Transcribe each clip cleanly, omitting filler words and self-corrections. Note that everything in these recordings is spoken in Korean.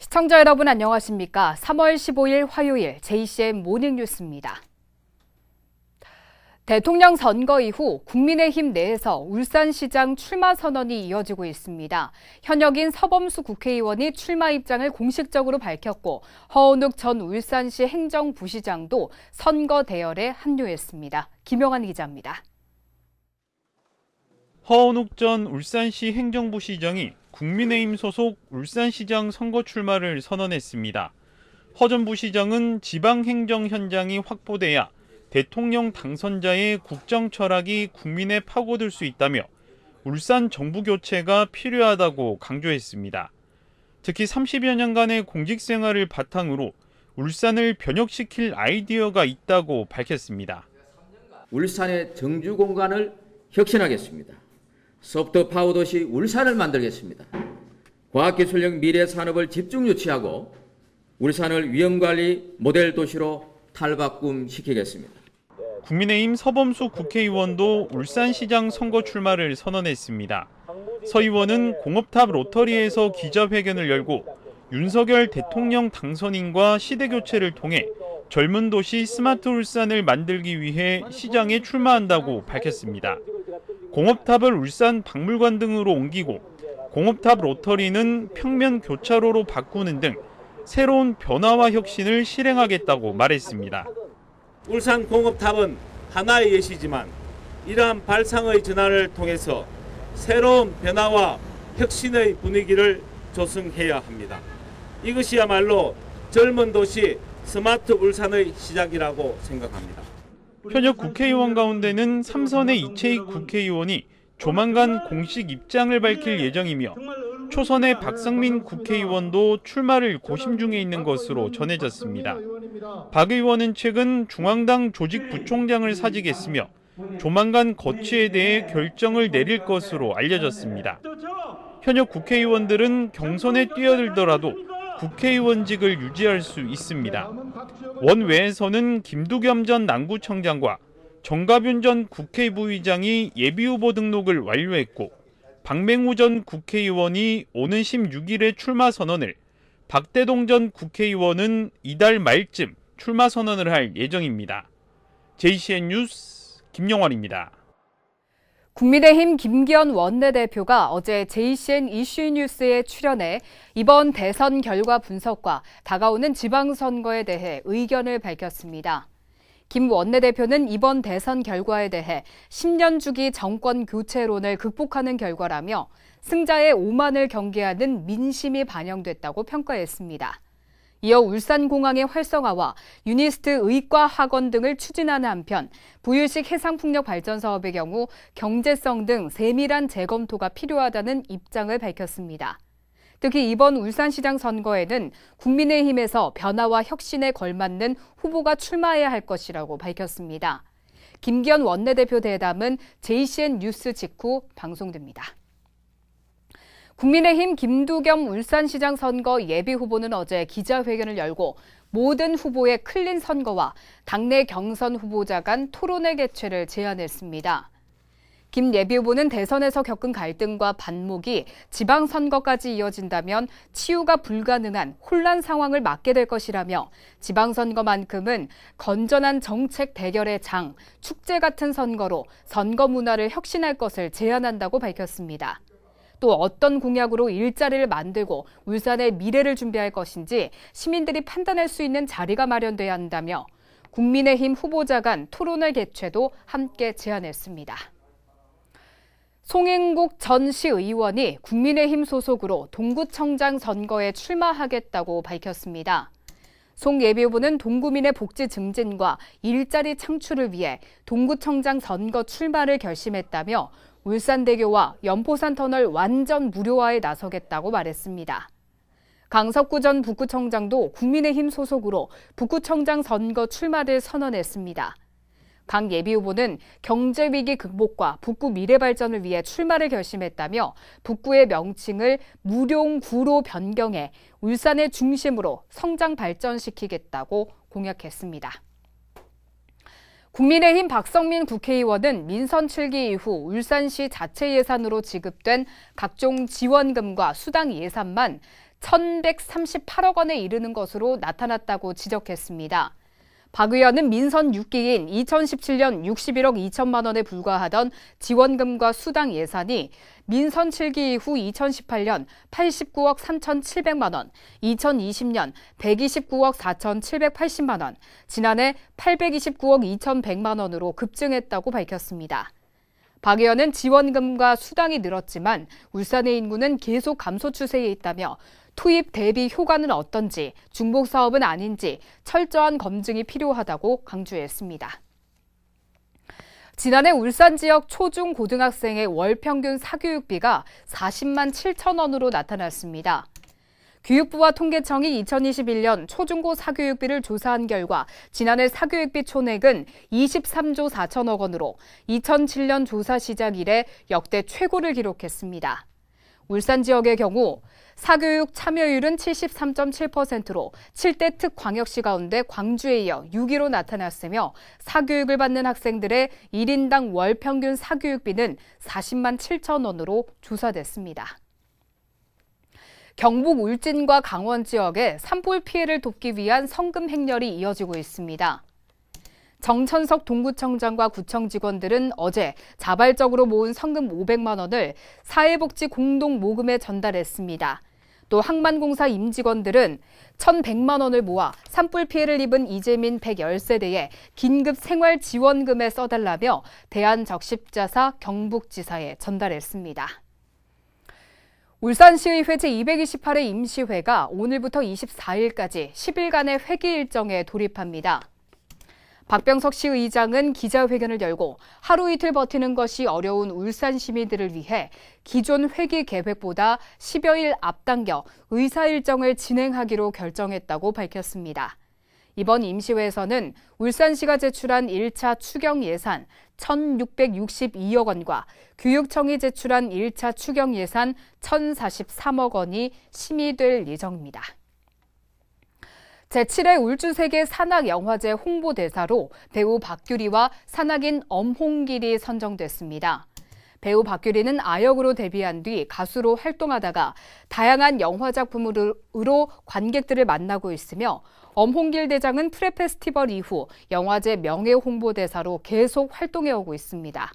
시청자 여러분 안녕하십니까? 3월 15일 화요일 JCN 모닝뉴스입니다. 대통령 선거 이후 국민의힘 내에서 울산시장 출마 선언이 이어지고 있습니다. 현역인 서범수 국회의원이 출마 입장을 공식적으로 밝혔고 허은욱 전 울산시 행정부시장도 선거 대열에 합류했습니다. 김영환 기자입니다. 허은욱 전 울산시 행정부시장이 국민의힘 소속 울산시장 선거 출마를 선언했습니다. 허 전 부시장은 지방행정 현장이 확보돼야 대통령 당선자의 국정 철학이 국민에 파고들 수 있다며 울산 정부 교체가 필요하다고 강조했습니다. 특히 30여 년간의 공직 생활을 바탕으로 울산을 변혁시킬 아이디어가 있다고 밝혔습니다. 울산의 정주 공간을 혁신하겠습니다. 소프트 파워 도시 울산을 만들겠습니다. 과학기술력 미래 산업을 집중 유치하고 울산을 위험관리 모델 도시로 탈바꿈시키겠습니다. 국민의힘 서범수 국회의원도 울산시장 선거 출마를 선언했습니다. 서 의원은 공업탑 로터리에서 기자회견을 열고 윤석열 대통령 당선인과 시대교체를 통해 젊은 도시 스마트 울산을 만들기 위해 시장에 출마한다고 밝혔습니다. 공업탑을 울산 박물관 등으로 옮기고 공업탑 로터리는 평면 교차로로 바꾸는 등 새로운 변화와 혁신을 실행하겠다고 말했습니다. 울산 공업탑은 하나의 예시지만 이러한 발상의 전환을 통해서 새로운 변화와 혁신의 분위기를 조성해야 합니다. 이것이야말로 젊은 도시 스마트 울산의 시작이라고 생각합니다. 현역 국회의원 가운데는 삼선의 이채익 국회의원이 조만간 공식 입장을 밝힐 예정이며 초선의 박상민 국회의원도 출마를 고심 중에 있는 것으로 전해졌습니다. 박 의원은 최근 중앙당 조직부총장을 사직했으며 조만간 거취에 대해 결정을 내릴 것으로 알려졌습니다. 현역 국회의원들은 경선에 뛰어들더라도 국회의원직을 유지할 수 있습니다. 원외에서는 김두겸 전 남구청장과 정가윤 전 국회부의장이 예비후보 등록을 완료했고 박맹우 전 국회의원이 오는 16일에 출마 선언을, 박대동 전 국회의원은 이달 말쯤 출마 선언을 할 예정입니다. JCN 뉴스 김영환입니다. 국민의힘 김기현 원내대표가 어제 JCN 이슈뉴스에 출연해 이번 대선 결과 분석과 다가오는 지방선거에 대해 의견을 밝혔습니다. 김 원내대표는 이번 대선 결과에 대해 10년 주기 정권 교체론을 극복하는 결과라며 승자의 오만을 경계하는 민심이 반영됐다고 평가했습니다. 이어 울산공항의 활성화와 유니스트 의과학원 등을 추진하는 한편 부유식 해상풍력 발전 사업의 경우 경제성 등 세밀한 재검토가 필요하다는 입장을 밝혔습니다. 특히 이번 울산시장 선거에는 국민의힘에서 변화와 혁신에 걸맞는 후보가 출마해야 할 것이라고 밝혔습니다. 김기현 원내대표 대담은 JCN 뉴스 직후 방송됩니다. 국민의힘 김두겸 울산시장 선거 예비후보는 어제 기자회견을 열고 모든 후보의 클린 선거와 당내 경선 후보자 간 토론회 개최를 제안했습니다. 김 예비후보는 대선에서 겪은 갈등과 반목이 지방선거까지 이어진다면 치유가 불가능한 혼란 상황을 맞게 될 것이라며 지방선거만큼은 건전한 정책 대결의 장, 축제 같은 선거로 선거 문화를 혁신할 것을 제안한다고 밝혔습니다. 또 어떤 공약으로 일자리를 만들고 울산의 미래를 준비할 것인지 시민들이 판단할 수 있는 자리가 마련돼야 한다며 국민의힘 후보자 간 토론회 개최도 함께 제안했습니다. 송행국 전 시의원이 국민의힘 소속으로 동구청장 선거에 출마하겠다고 밝혔습니다. 송 예비후보는 동구민의 복지 증진과 일자리 창출을 위해 동구청장 선거 출마를 결심했다며 울산대교와 연포산터널 완전 무료화에 나서겠다고 말했습니다. 강석구 전 북구청장도 국민의힘 소속으로 북구청장 선거 출마를 선언했습니다. 강 예비후보는 경제위기 극복과 북구 미래 발전을 위해 출마를 결심했다며 북구의 명칭을 무룡구로 변경해 울산의 중심으로 성장 발전시키겠다고 공약했습니다. 국민의힘 박성민 국회의원은 민선 7기 이후 울산시 자체 예산으로 지급된 각종 지원금과 수당 예산만 1,138억 원에 이르는 것으로 나타났다고 지적했습니다. 박 의원은 민선 6기인 2017년 61억 2천만 원에 불과하던 지원금과 수당 예산이 민선 7기 이후 2018년 89억 3,700만 원, 2020년 129억 4,780만 원, 지난해 829억 2,100만 원으로 급증했다고 밝혔습니다. 박 의원은 지원금과 수당이 늘었지만 울산의 인구는 계속 감소 추세에 있다며 투입 대비 효과는 어떤지, 중복 사업은 아닌지 철저한 검증이 필요하다고 강조했습니다. 지난해 울산 지역 초중 고등학생의 월 평균 사교육비가 40만 7천 원으로 나타났습니다. 교육부와 통계청이 2021년 초중고 사교육비를 조사한 결과 지난해 사교육비 총액은 23조 4천억 원으로 2007년 조사 시작 이래 역대 최고를 기록했습니다. 울산 지역의 경우 사교육 참여율은 73.7%로 7대 특광역시 가운데 광주에 이어 6위로 나타났으며 사교육을 받는 학생들의 1인당 월 평균 사교육비는 40만 7천 원으로 조사됐습니다. 경북 울진과 강원 지역에 산불 피해를 돕기 위한 성금 행렬이 이어지고 있습니다. 정천석 동구청장과 구청 직원들은 어제 자발적으로 모은 성금 500만 원을 사회복지 공동 모금에 전달했습니다. 또 항만공사 임직원들은 1,100만 원을 모아 산불 피해를 입은 이재민 110세대에 긴급 생활지원금에 써달라며 대한적십자사 경북지사에 전달했습니다. 울산시의회 제228회 임시회가 오늘부터 24일까지 10일간의 회기 일정에 돌입합니다. 박병석 시의장은 기자회견을 열고 하루 이틀 버티는 것이 어려운 울산 시민들을 위해 기존 회기 계획보다 10여일 앞당겨 의사 일정을 진행하기로 결정했다고 밝혔습니다. 이번 임시회에서는 울산시가 제출한 1차 추경 예산 1,662억 원과 교육청이 제출한 1차 추경 예산 1,043억 원이 심의될 예정입니다. 제7회 울주세계 산악영화제 홍보대사로 배우 박규리와 산악인 엄홍길이 선정됐습니다. 배우 박규리는 아역으로 데뷔한 뒤 가수로 활동하다가 다양한 영화 작품으로 관객들을 만나고 있으며 엄홍길 대장은 프레페스티벌 이후 영화제 명예 홍보대사로 계속 활동해오고 있습니다.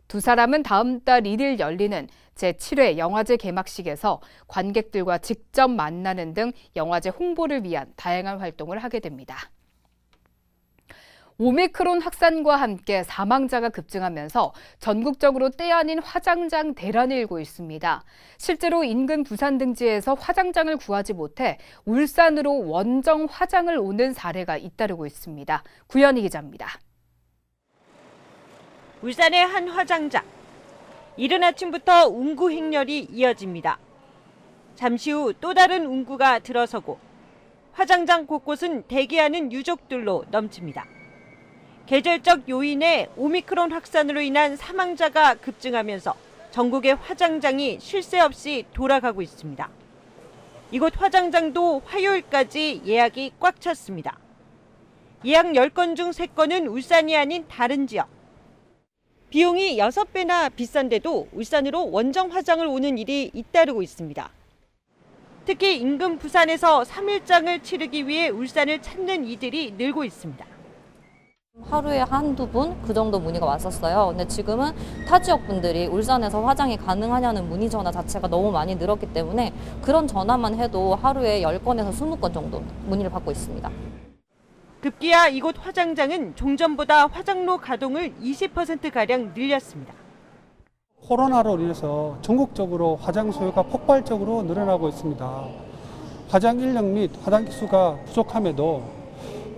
두 사람은 다음 달 1일 열리는 제7회 영화제 개막식에서 관객들과 직접 만나는 등 영화제 홍보를 위한 다양한 활동을 하게 됩니다. 오미크론 확산과 함께 사망자가 급증하면서 전국적으로 때 아닌 화장장 대란이 일고 있습니다. 실제로 인근 부산 등지에서 화장장을 구하지 못해 울산으로 원정 화장을 오는 사례가 잇따르고 있습니다. 구현희 기자입니다. 울산의 한 화장장. 이른 아침부터 운구 행렬이 이어집니다. 잠시 후 또 다른 운구가 들어서고 화장장 곳곳은 대기하는 유족들로 넘칩니다. 계절적 요인의 오미크론 확산으로 인한 사망자가 급증하면서 전국의 화장장이 쉴 새 없이 돌아가고 있습니다. 이곳 화장장도 화요일까지 예약이 꽉 찼습니다. 예약 10건 중 3건은 울산이 아닌 다른 지역. 비용이 6배나 비싼데도 울산으로 원정 화장을 오는 일이 잇따르고 있습니다. 특히 인근 부산에서 3일장을 치르기 위해 울산을 찾는 이들이 늘고 있습니다. 하루에 한두 분 그 정도 문의가 왔었어요. 근데 지금은 타 지역 분들이 울산에서 화장이 가능하냐는 문의 전화 자체가 너무 많이 늘었기 때문에 그런 전화만 해도 하루에 10건에서 20건 정도 문의를 받고 있습니다. 급기야 이곳 화장장은 종전보다 화장로 가동을 20%가량 늘렸습니다. 코로나로 인해서 전국적으로 화장 수요가 폭발적으로 늘어나고 있습니다. 화장 인력 및 화장기 수가 부족함에도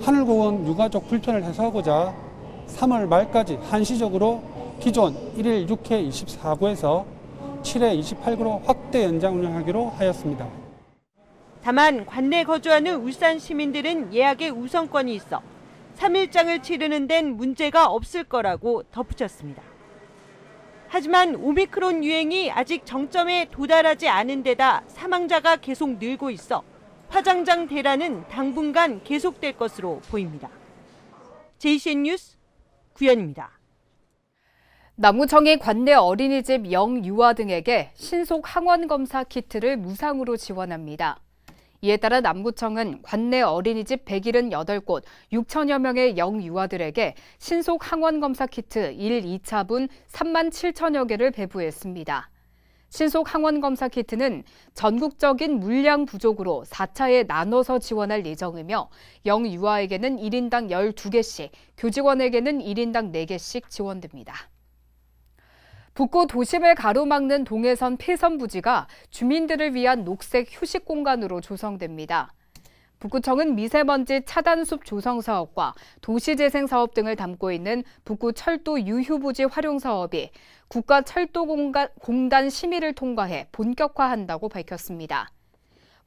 하늘고원 유가족 불편을 해소하고자 3월 말까지 한시적으로 기존 1일 6회 24구에서 7회 28구로 확대 연장 운영하기로 하였습니다. 다만 관내 거주하는 울산 시민들은 예약에 우선권이 있어 3일장을 치르는 데는 문제가 없을 거라고 덧붙였습니다. 하지만 오미크론 유행이 아직 정점에 도달하지 않은 데다 사망자가 계속 늘고 있어 화장장 대란은 당분간 계속될 것으로 보입니다. JCN 뉴스 구현입니다. 남구청이 관내 어린이집 영유아 등에게 신속 항원검사 키트를 무상으로 지원합니다. 이에 따라 남구청은 관내 어린이집 178곳 6천여 명의 영유아들에게 신속 항원검사 키트 1, 2차분 3만 7천여 개를 배부했습니다. 신속 항원검사 키트는 전국적인 물량 부족으로 4차에 나눠서 지원할 예정이며 영유아에게는 1인당 12개씩, 교직원에게는 1인당 4개씩 지원됩니다. 북구 도심을 가로막는 동해선 폐선 부지가 주민들을 위한 녹색 휴식 공간으로 조성됩니다. 북구청은 미세먼지 차단숲 조성 사업과 도시재생 사업 등을 담고 있는 북구 철도 유휴부지 활용 사업이 국가철도공단 심의를 통과해 본격화한다고 밝혔습니다.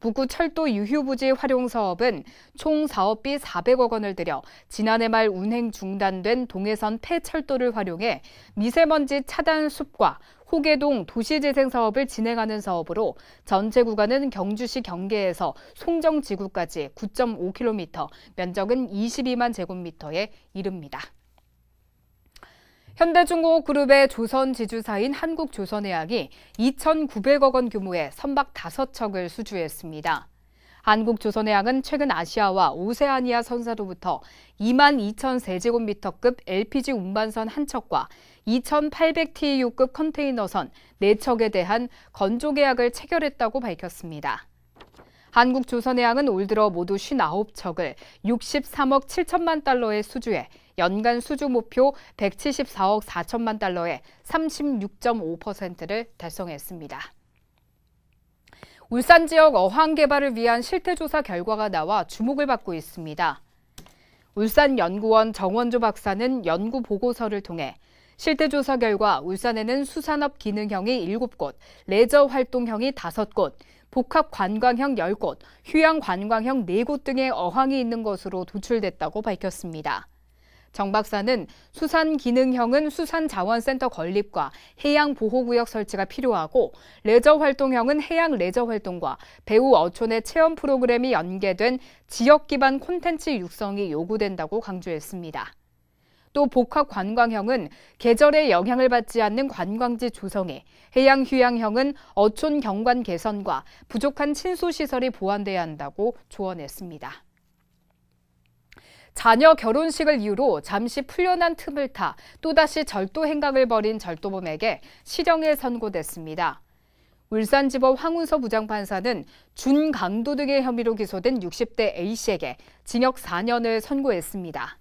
북구 철도 유휴부지 활용 사업은 총 사업비 400억 원을 들여 지난해 말 운행 중단된 동해선 폐철도를 활용해 미세먼지 차단 숲과 호계동 도시재생 사업을 진행하는 사업으로 전체 구간은 경주시 경계에서 송정지구까지 9.5km, 면적은 22만 제곱미터에 이릅니다. 현대중공업그룹의 조선지주사인 한국조선해양이 2,900억 원 규모의 선박 5척을 수주했습니다. 한국조선해양은 최근 아시아와 오세아니아 선사로부터 22,000세제곱미터급 LPG 운반선 1척과 2,800TEU급 컨테이너선 4척에 대한 건조 계약을 체결했다고 밝혔습니다. 한국조선해양은 올 들어 모두 59척을 63억 7천만 달러에 수주해 연간 수주 목표 174억 4천만 달러의 36.5%를 달성했습니다. 울산 지역 어항 개발을 위한 실태조사 결과가 나와 주목을 받고 있습니다. 울산연구원 정원조 박사는 연구 보고서를 통해 실태조사 결과 울산에는 수산업 기능형이 7곳, 레저 활동형이 5곳, 복합 관광형 10곳, 휴양 관광형 4곳 등의 어항이 있는 것으로 도출됐다고 밝혔습니다. 정 박사는 수산 기능형은 수산자원센터 건립과 해양보호구역 설치가 필요하고 레저 활동형은 해양 레저 활동과 배후 어촌의 체험 프로그램이 연계된 지역 기반 콘텐츠 육성이 요구된다고 강조했습니다. 또 복합 관광형은 계절에 영향을 받지 않는 관광지 조성에, 해양 휴양형은 어촌 경관 개선과 부족한 친수시설이 보완돼야 한다고 조언했습니다. 자녀 결혼식을 이유로 잠시 풀려난 틈을 타 또다시 절도 행각을 벌인 절도범에게 실형이 선고됐습니다. 울산지법 황운서 부장판사는 준강도 등의 혐의로 기소된 60대 A씨에게 징역 4년을 선고했습니다.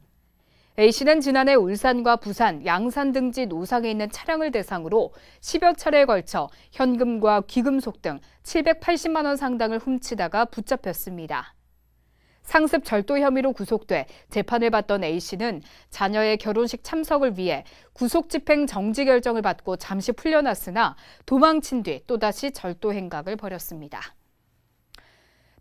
A씨는 지난해 울산과 부산, 양산 등지 노상에 있는 차량을 대상으로 10여 차례에 걸쳐 현금과 귀금속 등 780만 원 상당을 훔치다가 붙잡혔습니다. 상습 절도 혐의로 구속돼 재판을 받던 A씨는 자녀의 결혼식 참석을 위해 구속집행 정지 결정을 받고 잠시 풀려났으나 도망친 뒤 또다시 절도 행각을 벌였습니다.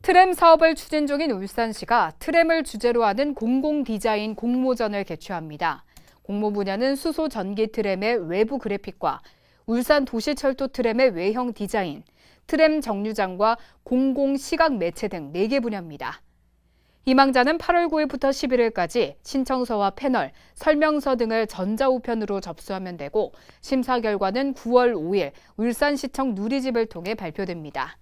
트램 사업을 추진 중인 울산시가 트램을 주제로 하는 공공디자인 공모전을 개최합니다. 공모 분야는 수소 전기 트램의 외부 그래픽과 울산 도시철도 트램의 외형 디자인, 트램 정류장과 공공시각 매체 등 4개 분야입니다. 희망자는 8월 9일부터 11일까지 신청서와 패널, 설명서 등을 전자우편으로 접수하면 되고 심사 결과는 9월 5일 울산시청 누리집을 통해 발표됩니다.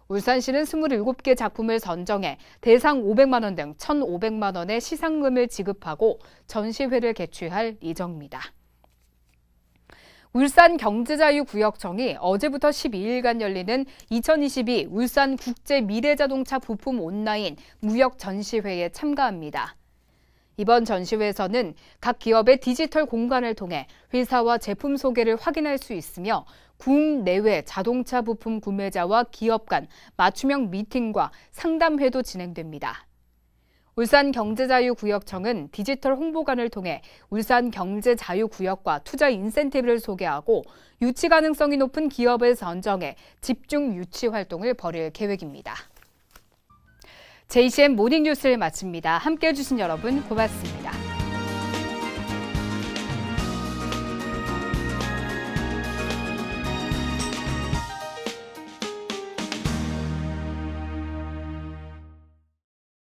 울산시는 27개 작품을 선정해 대상 500만 원 등 1,500만 원의 시상금을 지급하고 전시회를 개최할 예정입니다. 울산경제자유구역청이 어제부터 12일간 열리는 2022 울산 국제미래자동차 부품 온라인 무역 전시회에 참가합니다. 이번 전시회에서는 각 기업의 디지털 공간을 통해 회사와 제품 소개를 확인할 수 있으며 국내외 자동차 부품 구매자와 기업 간 맞춤형 미팅과 상담회도 진행됩니다. 울산경제자유구역청은 디지털 홍보관을 통해 울산경제자유구역과 투자 인센티브를 소개하고 유치 가능성이 높은 기업을 선정해 집중 유치 활동을 벌일 계획입니다. JCN 모닝뉴스를 마칩니다. 함께해 주신 여러분 고맙습니다.